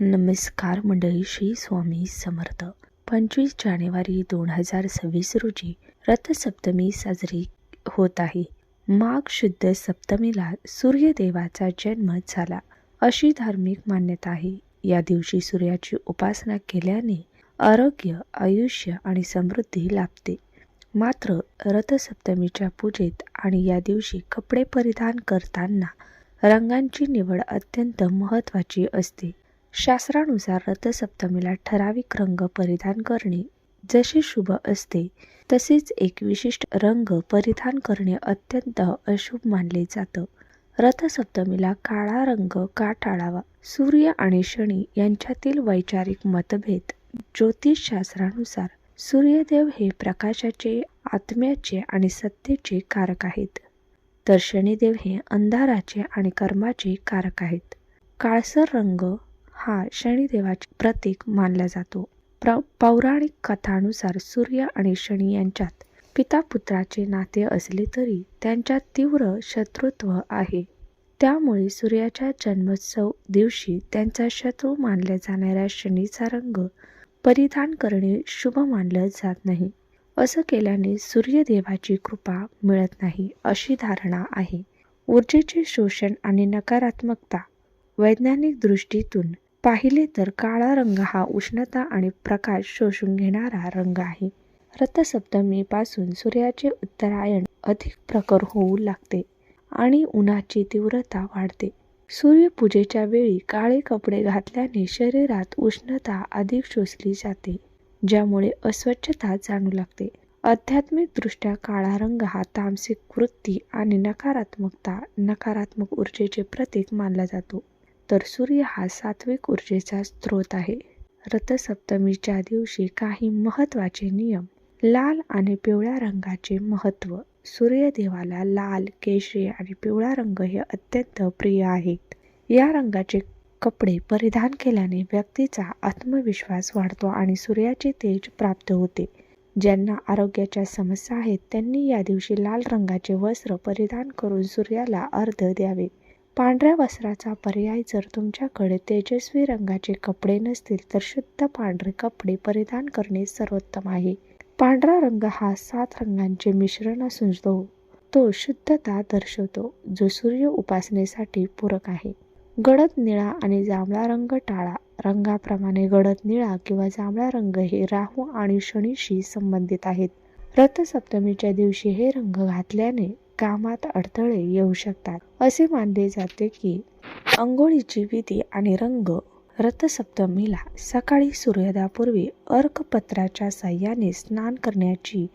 नमस्कार मंडळी, श्री स्वामी समर्थ. 25 जानेवारी 2026 रोजी रथसप्तमी साजरी होत आहे. माघ शुद्ध सप्तमीला सूर्यदेवाचा जन्म झाला अशी धार्मिक मान्यता आहे. या दिवशी सूर्याची उपासना केल्याने आरोग्य, आयुष्य आणि समृद्धी लाभते. मात्र रथसप्तमीच्या पूजेत आणि या दिवशी कपडे परिधान करताना रंगांची निवड अत्यंत महत्त्वाची असते. शास्त्रानुसार रथसप्तमीला ठराविक रंग परिधान करणे जसे शुभ असते, तसेच एक विशिष्ट रंग परिधान करणे अत्यंत अशुभ मानले जातं. रथसप्तमीला काळा रंग का टाळावा? सूर्य आणि शनी यांच्यातील वैचारिक मतभेद. ज्योतिषशास्त्रानुसार सूर्यदेव हे प्रकाशाचे, आत्म्याचे आणि सत्तेचे कारक आहेत, तर शनिदेव हे अंधाराचे आणि कर्माचे कारक आहेत. काळसर रंग हा शनिदेवाचे प्रतीक मानला जातो. पौराणिक कथानुसार सूर्य आणि शनी यांच्यात पिता-पुत्राचे नाते असले तरी त्यांच्यात तीव्र शत्रुत्व आहे. त्यामुळे सूर्याच्या जन्मोत्सव दिवशी त्यांचा शत्रू मानल्या जाणाऱ्या शनीचा रंग परिधान करणे शुभ मानलं जात नाही. असं केल्याने सूर्यदेवाची कृपा मिळत नाही अशी धारणा आहे. ऊर्जेचे शोषण आणि नकारात्मकता. वैज्ञानिक दृष्टीतून पाहिले तर काळा रंग हा उष्णता आणि प्रकाश शोषून घेणारा रंग आहे. रथसप्तमीपासून सूर्याचे उत्तरायण अधिक प्रखर होऊ लागते आणि उन्हाची तीव्रता वाढते. सूर्यपूजेच्या वेळी काळे कपडे घातल्याने शरीरात उष्णता अधिक शोषली जाते, ज्यामुळे अस्वच्छता जाणू लागते. आध्यात्मिकदृष्ट्या काळा रंग हा तामसिक वृत्ती आणि नकारात्मक ऊर्जेचे प्रतीक मानला जातो, तर सूर्य हा सात्विक ऊर्जेचा स्रोत आहे. रथसप्तमीच्या दिवशी काही महत्त्वाचे नियम. लाल आणि पिवळ्या रंगाचे महत्त्व. सूर्यदेवाला लाल, केशरी आणि पिवळा रंग हे अत्यंत प्रिय आहेत. या रंगाचे कपडे परिधान केल्याने व्यक्तीचा आत्मविश्वास वाढतो आणि सूर्याचे तेज प्राप्त होते. ज्यांना आरोग्याच्या समस्या आहेत त्यांनी या दिवशी लाल रंगाचे वस्त्र परिधान करून सूर्याला अर्घ्य द्यावे. पांढऱ्या वस्त्राचा पर्याय. जर तुमच्याकडे तेजस्वी रंगाचे कपडे नसतील तर शुद्ध पांढरे कपडे परिधान करणे सर्वोत्तम आहे. पांढरा रंग हा 7 रंगांचे मिश्रण असून तो शुद्धता दर्शवतो, जो सूर्य उपासनेसाठी पूरक आहे. गडद निळा आणि जांभळा रंग टाळा. रंगाप्रमाणे गडद निळा किंवा जांभळा रंग हे राहू आणि शनीशी संबंधित आहेत. रथसप्तमीच्या दिवशी हे रंग घातल्याने कामात अडथळे येऊ शकतात. असे मानले जाते की अंघोळीची विधी आणि रंग. रथसप्तमीला सकाळी सूर्योदयापूर्वी अर्कपत्राच्या साह्याने स्नान करण्याची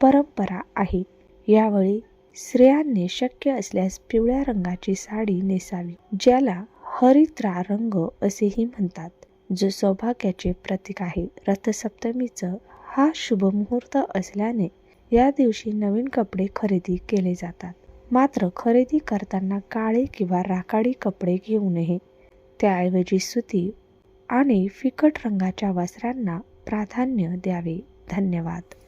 परंपरा आहे. यावेळी स्त्रियांनी शक्य असल्यास पिवळ्या रंगाची साडी नेसावी, ज्याला हरिद्रा रंग असेही म्हणतात, जो सौभाग्याचे प्रतीक आहे. रथसप्तमीचा हा शुभ मुहूर्त असल्याने या दिवशी नवीन कपडे खरेदी केले जातात. मात्र खरेदी करताना काळे किंवा राखाडी कपडे घेऊ नये. त्याऐवजी सुती आणि फिकट रंगाच्या वस्त्रांना प्राधान्य द्यावे. धन्यवाद.